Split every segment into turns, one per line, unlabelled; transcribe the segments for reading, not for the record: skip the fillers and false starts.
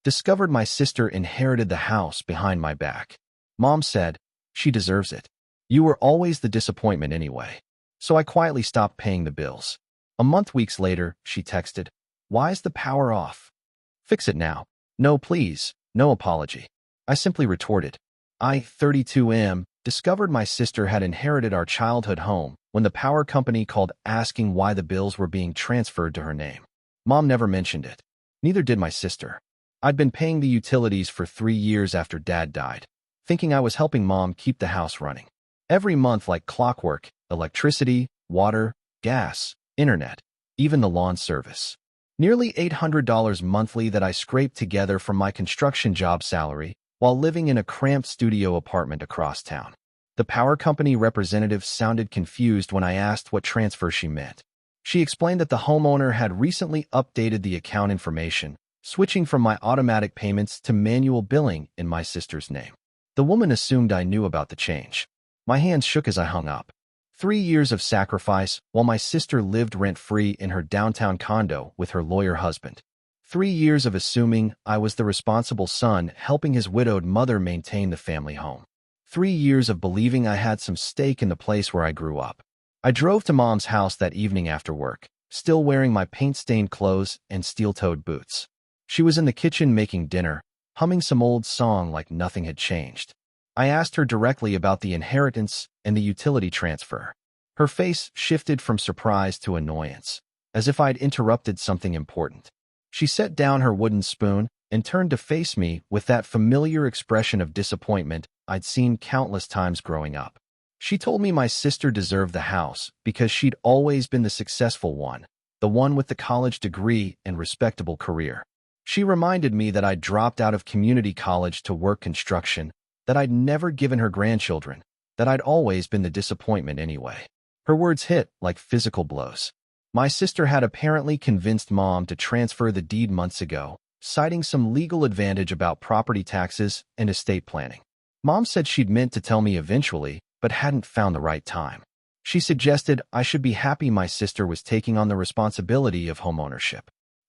Discovered my sister inherited the house behind my back. Mom said, "She deserves it. You were always the disappointment anyway." So I quietly stopped paying the bills. A month weeks later, she texted, "Why is the power off? Fix it now. No, please. No apology." I simply retorted, "I, 32 discovered my sister had inherited our childhood home when the power company called asking why the bills were being transferred to her name. Mom never mentioned it. Neither did my sister. I'd been paying the utilities for 3 years after Dad died, thinking I was helping Mom keep the house running. Every month like clockwork, electricity, water, gas, internet, even the lawn service. Nearly $800 monthly that I scraped together from my construction job salary while living in a cramped studio apartment across town. The power company representative sounded confused when I asked what transfer she meant. She explained that the homeowner had recently updated the account information, switching from my automatic payments to manual billing in my sister's name. The woman assumed I knew about the change. My hands shook as I hung up. 3 years of sacrifice while my sister lived rent-free in her downtown condo with her lawyer husband. 3 years of assuming I was the responsible son helping his widowed mother maintain the family home. 3 years of believing I had some stake in the place where I grew up. I drove to Mom's house that evening after work, still wearing my paint-stained clothes and steel-toed boots. She was in the kitchen making dinner, humming some old song like nothing had changed. I asked her directly about the inheritance and the utility transfer. Her face shifted from surprise to annoyance, as if I'd interrupted something important. She set down her wooden spoon and turned to face me with that familiar expression of disappointment I'd seen countless times growing up. She told me my sister deserved the house because she'd always been the successful one, the one with the college degree and respectable career. She reminded me that I'd dropped out of community college to work construction, that I'd never given her grandchildren, that I'd always been the disappointment anyway. Her words hit like physical blows. My sister had apparently convinced Mom to transfer the deed months ago, citing some legal advantage about property taxes and estate planning. Mom said she'd meant to tell me eventually, but hadn't found the right time. She suggested I should be happy my sister was taking on the responsibility of homeownership.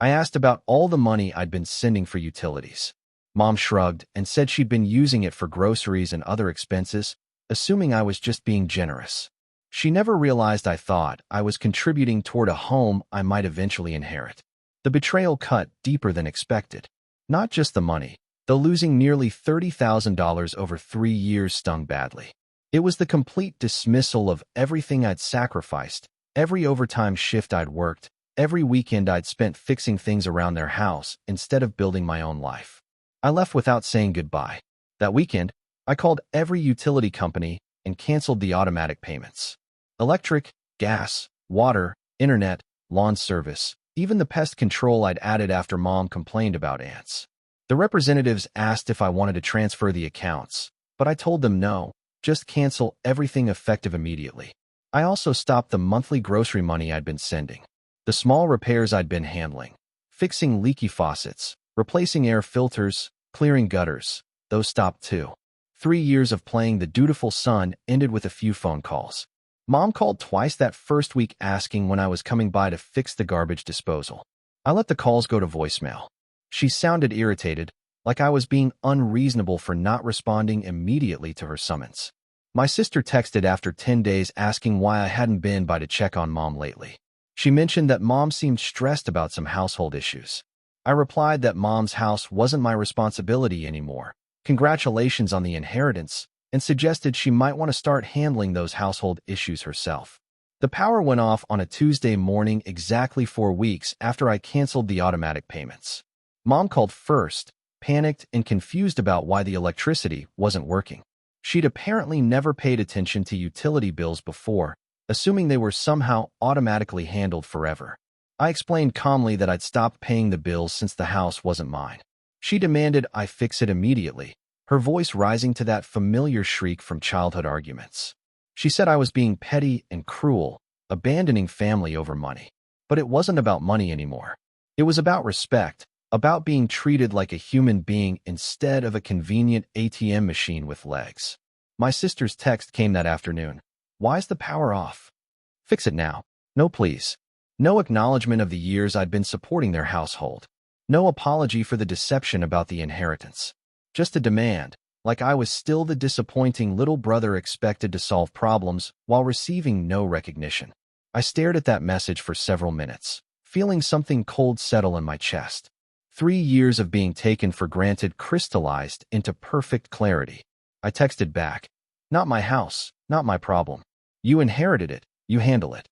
I asked about all the money I'd been sending for utilities. Mom shrugged and said she'd been using it for groceries and other expenses, assuming I was just being generous. She never realized I thought I was contributing toward a home I might eventually inherit. The betrayal cut deeper than expected. Not just the money, though losing nearly $30,000 over 3 years stung badly. It was the complete dismissal of everything I'd sacrificed, every overtime shift I'd worked, every weekend I'd spent fixing things around their house instead of building my own life. I left without saying goodbye. That weekend, I called every utility company and canceled the automatic payments. Electric, gas, water, internet, lawn service, even the pest control I'd added after Mom complained about ants. The representatives asked if I wanted to transfer the accounts, but I told them no, just cancel everything effective immediately. I also stopped the monthly grocery money I'd been sending. The small repairs I'd been handling, fixing leaky faucets, replacing air filters, clearing gutters, those stopped too. 3 years of playing the dutiful son ended with a few phone calls. Mom called twice that first week asking when I was coming by to fix the garbage disposal. I let the calls go to voicemail. She sounded irritated, like I was being unreasonable for not responding immediately to her summons. My sister texted after 10 days asking why I hadn't been by to check on Mom lately. She mentioned that Mom seemed stressed about some household issues. I replied that Mom's house wasn't my responsibility anymore, congratulations on the inheritance, and suggested she might want to start handling those household issues herself. The power went off on a Tuesday morning exactly 4 weeks after I canceled the automatic payments. Mom called first, panicked and confused about why the electricity wasn't working. She'd apparently never paid attention to utility bills before, assuming they were somehow automatically handled forever. I explained calmly that I'd stopped paying the bills since the house wasn't mine. She demanded I fix it immediately, her voice rising to that familiar shriek from childhood arguments. She said I was being petty and cruel, abandoning family over money. But it wasn't about money anymore. It was about respect, about being treated like a human being instead of a convenient ATM machine with legs. My sister's text came that afternoon. "Why's the power off? Fix it now. No, please." No acknowledgement of the years I'd been supporting their household. No apology for the deception about the inheritance. Just a demand, like I was still the disappointing little brother expected to solve problems while receiving no recognition. I stared at that message for several minutes, feeling something cold settle in my chest. 3 years of being taken for granted crystallized into perfect clarity. I texted back, "Not my house, not my problem. You inherited it, you handle it."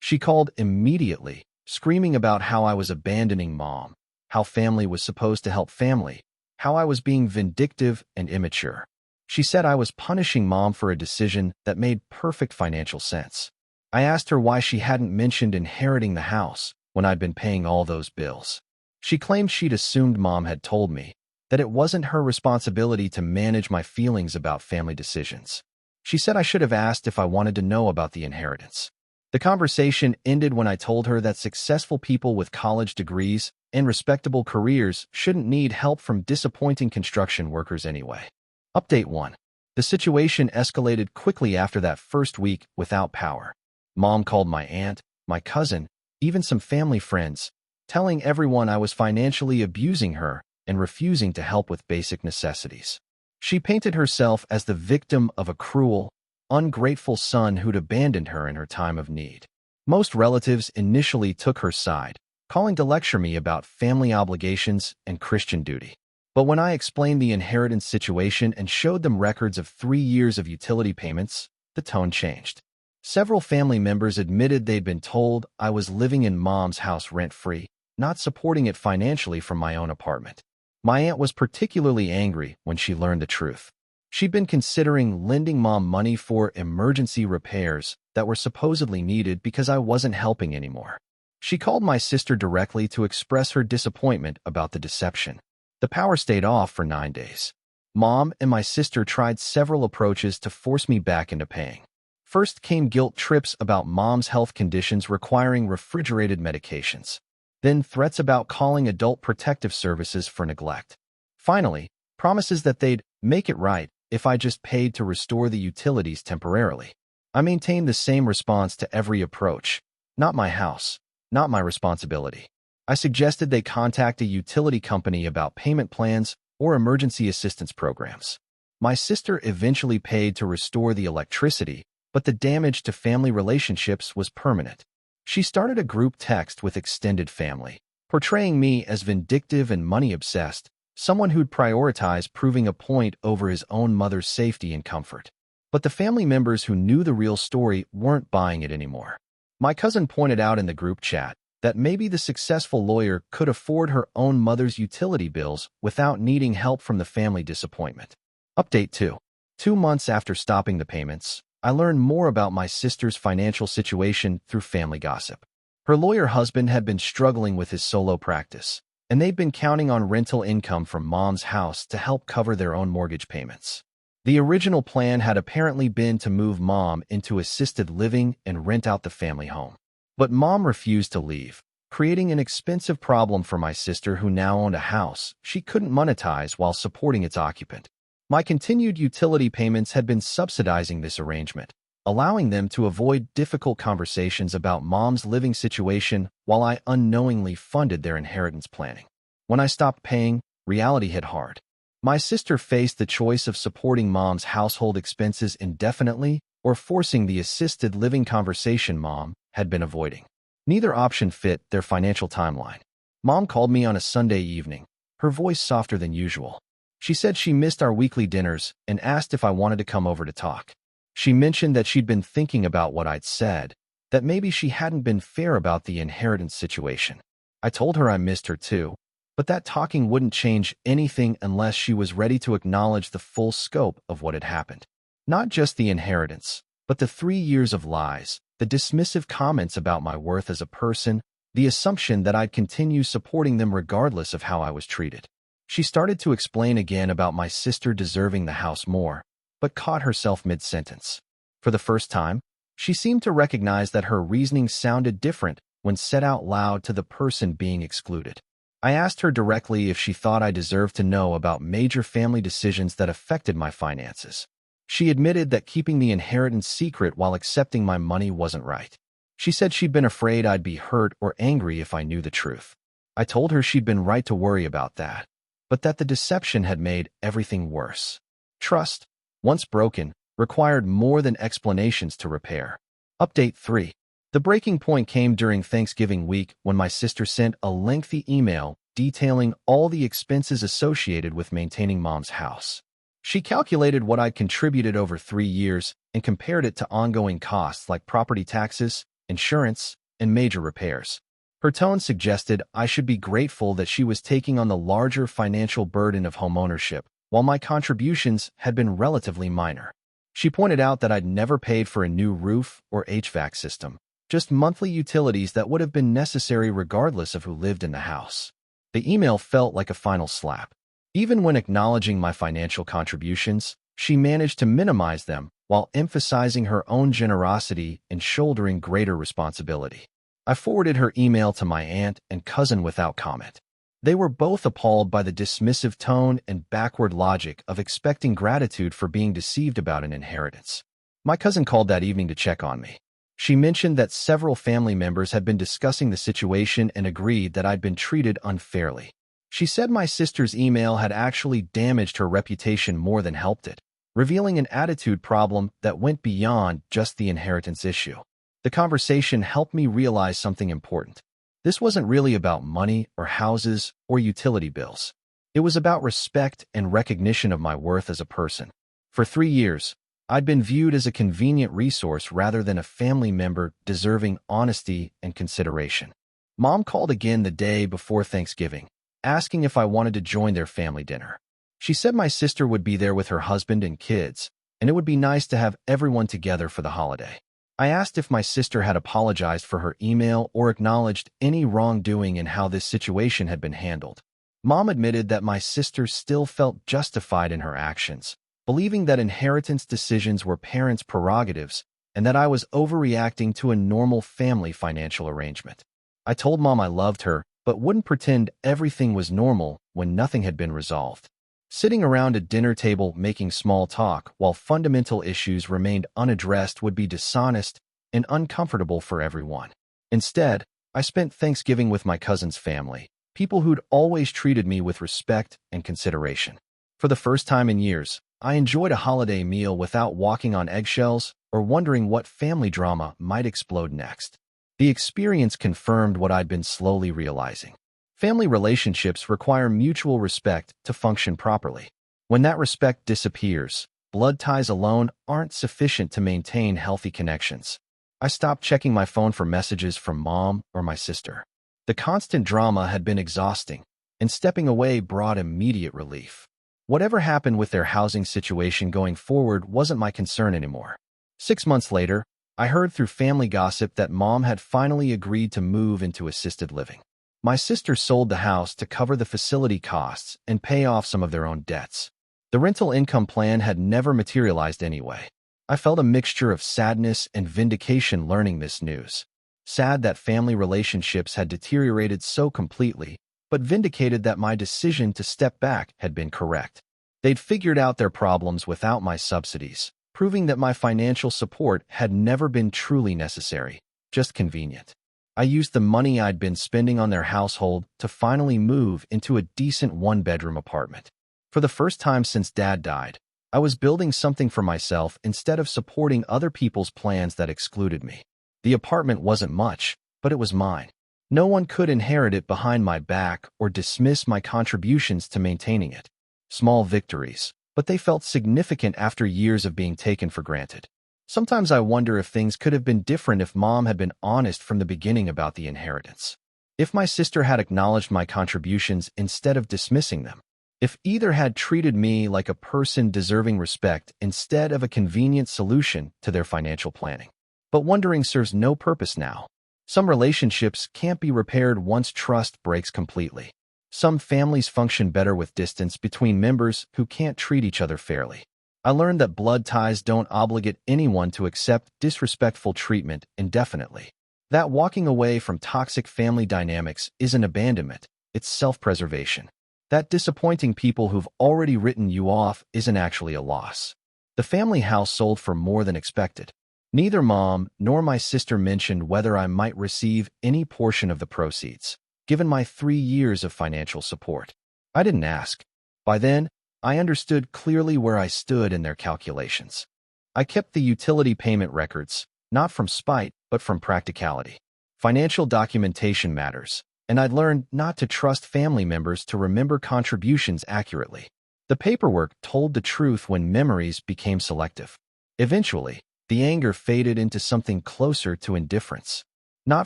She called immediately, screaming about how I was abandoning mom, how family was supposed to help family, how I was being vindictive and immature. She said I was punishing mom for a decision that made perfect financial sense. I asked her why she hadn't mentioned inheriting the house when I'd been paying all those bills. She claimed she'd assumed mom had told me that it wasn't her responsibility to manage my feelings about family decisions. She said I should have asked if I wanted to know about the inheritance. The conversation ended when I told her that successful people with college degrees and respectable careers shouldn't need help from disappointing construction workers anyway. Update 1. The situation escalated quickly after that first week without power. Mom called my aunt, my cousin, even some family friends, telling everyone I was financially abusing her and refusing to help with basic necessities. She painted herself as the victim of a cruel, ungrateful son who'd abandoned her in her time of need. Most relatives initially took her side, calling to lecture me about family obligations and Christian duty. But when I explained the inheritance situation and showed them records of 3 years of utility payments, the tone changed. Several family members admitted they'd been told I was living in mom's house rent-free, not supporting it financially from my own apartment. My aunt was particularly angry when she learned the truth. She'd been considering lending mom money for emergency repairs that were supposedly needed because I wasn't helping anymore. She called my sister directly to express her disappointment about the deception. The power stayed off for 9 days. Mom and my sister tried several approaches to force me back into paying. First came guilt trips about mom's health conditions requiring refrigerated medications. Then threats about calling adult protective services for neglect. Finally, promises that they'd make it right if I just paid to restore the utilities temporarily. I maintained the same response to every approach. Not my house, not my responsibility. I suggested they contact a utility company about payment plans or emergency assistance programs. My sister eventually paid to restore the electricity, but the damage to family relationships was permanent. She started a group text with extended family, portraying me as vindictive and money-obsessed, someone who'd prioritize proving a point over his own mother's safety and comfort. But the family members who knew the real story weren't buying it anymore. My cousin pointed out in the group chat that maybe the successful lawyer could afford her own mother's utility bills without needing help from the family disappointment. Update 2. 2 months after stopping the payments, I learned more about my sister's financial situation through family gossip. Her lawyer husband had been struggling with his solo practice, and they'd been counting on rental income from mom's house to help cover their own mortgage payments. The original plan had apparently been to move mom into assisted living and rent out the family home. But mom refused to leave, creating an expensive problem for my sister who now owned a house she couldn't monetize while supporting its occupant. My continued utility payments had been subsidizing this arrangement, allowing them to avoid difficult conversations about mom's living situation while I unknowingly funded their inheritance planning. When I stopped paying, reality hit hard. My sister faced the choice of supporting mom's household expenses indefinitely or forcing the assisted living conversation mom had been avoiding. Neither option fit their financial timeline. Mom called me on a Sunday evening, her voice softer than usual. She said she missed our weekly dinners and asked if I wanted to come over to talk. She mentioned that she'd been thinking about what I'd said, that maybe she hadn't been fair about the inheritance situation. I told her I missed her too, but that talking wouldn't change anything unless she was ready to acknowledge the full scope of what had happened. Not just the inheritance, but the 3 years of lies, the dismissive comments about my worth as a person, the assumption that I'd continue supporting them regardless of how I was treated. She started to explain again about my sister deserving the house more, but caught herself mid-sentence. For the first time, she seemed to recognize that her reasoning sounded different when said out loud to the person being excluded. I asked her directly if she thought I deserved to know about major family decisions that affected my finances. She admitted that keeping the inheritance secret while accepting my money wasn't right. She said she'd been afraid I'd be hurt or angry if I knew the truth. I told her she'd been right to worry about that, but that the deception had made everything worse. Trust, once broken, required more than explanations to repair. Update 3. The breaking point came during Thanksgiving week when my sister sent a lengthy email detailing all the expenses associated with maintaining Mom's house. She calculated what I'd contributed over 3 years and compared it to ongoing costs like property taxes, insurance, and major repairs. Her tone suggested I should be grateful that she was taking on the larger financial burden of homeownership, while my contributions had been relatively minor. She pointed out that I'd never paid for a new roof or HVAC system, just monthly utilities that would have been necessary regardless of who lived in the house. The email felt like a final slap. Even when acknowledging my financial contributions, she managed to minimize them while emphasizing her own generosity and shouldering greater responsibility. I forwarded her email to my aunt and cousin without comment. They were both appalled by the dismissive tone and backward logic of expecting gratitude for being deceived about an inheritance. My cousin called that evening to check on me. She mentioned that several family members had been discussing the situation and agreed that I'd been treated unfairly. She said my sister's email had actually damaged her reputation more than helped it, revealing an attitude problem that went beyond just the inheritance issue. The conversation helped me realize something important. This wasn't really about money or houses or utility bills. It was about respect and recognition of my worth as a person. For 3 years, I'd been viewed as a convenient resource rather than a family member deserving honesty and consideration. Mom called again the day before Thanksgiving, asking if I wanted to join their family dinner. She said my sister would be there with her husband and kids, and it would be nice to have everyone together for the holiday. I asked if my sister had apologized for her email or acknowledged any wrongdoing in how this situation had been handled. Mom admitted that my sister still felt justified in her actions, believing that inheritance decisions were parents' prerogatives and that I was overreacting to a normal family financial arrangement. I told Mom I loved her, but wouldn't pretend everything was normal when nothing had been resolved. Sitting around a dinner table making small talk while fundamental issues remained unaddressed would be dishonest and uncomfortable for everyone. Instead, I spent Thanksgiving with my cousin's family, people who'd always treated me with respect and consideration. For the first time in years, I enjoyed a holiday meal without walking on eggshells or wondering what family drama might explode next. The experience confirmed what I'd been slowly realizing. Family relationships require mutual respect to function properly. When that respect disappears, blood ties alone aren't sufficient to maintain healthy connections. I stopped checking my phone for messages from Mom or my sister. The constant drama had been exhausting, and stepping away brought immediate relief. Whatever happened with their housing situation going forward wasn't my concern anymore. 6 months later, I heard through family gossip that Mom had finally agreed to move into assisted living. My sister sold the house to cover the facility costs and pay off some of their own debts. The rental income plan had never materialized anyway. I felt a mixture of sadness and vindication learning this news. Sad that family relationships had deteriorated so completely, but vindicated that my decision to step back had been correct. They'd figured out their problems without my subsidies, proving that my financial support had never been truly necessary, just convenient. I used the money I'd been spending on their household to finally move into a decent one-bedroom apartment. For the first time since Dad died, I was building something for myself instead of supporting other people's plans that excluded me. The apartment wasn't much, but it was mine. No one could inherit it behind my back or dismiss my contributions to maintaining it. Small victories, but they felt significant after years of being taken for granted. Sometimes I wonder if things could have been different if Mom had been honest from the beginning about the inheritance. If my sister had acknowledged my contributions instead of dismissing them. If either had treated me like a person deserving respect instead of a convenient solution to their financial planning. But wondering serves no purpose now. Some relationships can't be repaired once trust breaks completely. Some families function better with distance between members who can't treat each other fairly. I learned that blood ties don't obligate anyone to accept disrespectful treatment indefinitely. That walking away from toxic family dynamics isn't abandonment, it's self-preservation. That disappointing people who've already written you off isn't actually a loss. The family house sold for more than expected. Neither Mom nor my sister mentioned whether I might receive any portion of the proceeds. given my 3 years of financial support. I didn't ask. By then, I understood clearly where I stood in their calculations. I kept the utility payment records, not from spite, but from practicality. Financial documentation matters, and I'd learned not to trust family members to remember contributions accurately. The paperwork told the truth when memories became selective. Eventually, the anger faded into something closer to indifference. Not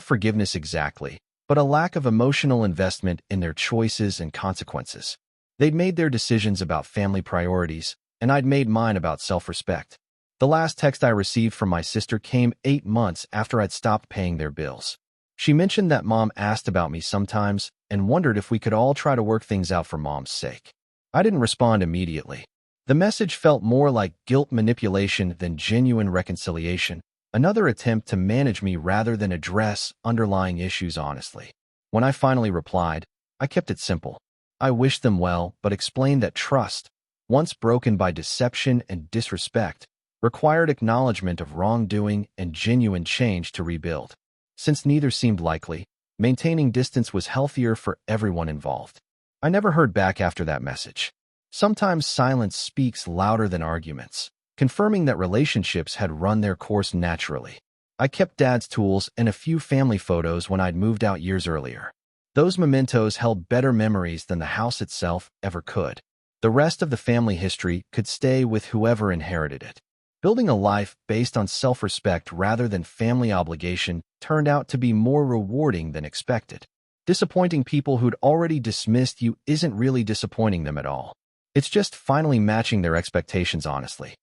forgiveness exactly, but a lack of emotional investment in their choices and consequences. They'd made their decisions about family priorities, and I'd made mine about self-respect. The last text I received from my sister came 8 months after I'd stopped paying their bills. She mentioned that Mom asked about me sometimes and wondered if we could all try to work things out for Mom's sake. I didn't respond immediately. The message felt more like guilt manipulation than genuine reconciliation, another attempt to manage me rather than address underlying issues honestly. When I finally replied, I kept it simple. I wished them well, but explained that trust, once broken by deception and disrespect, required acknowledgement of wrongdoing and genuine change to rebuild. Since neither seemed likely, maintaining distance was healthier for everyone involved. I never heard back after that message. Sometimes silence speaks louder than arguments, confirming that relationships had run their course naturally. I kept Dad's tools and a few family photos when I'd moved out years earlier. Those mementos held better memories than the house itself ever could. The rest of the family history could stay with whoever inherited it. Building a life based on self-respect rather than family obligation turned out to be more rewarding than expected. Disappointing people who'd already dismissed you isn't really disappointing them at all. It's just finally matching their expectations honestly.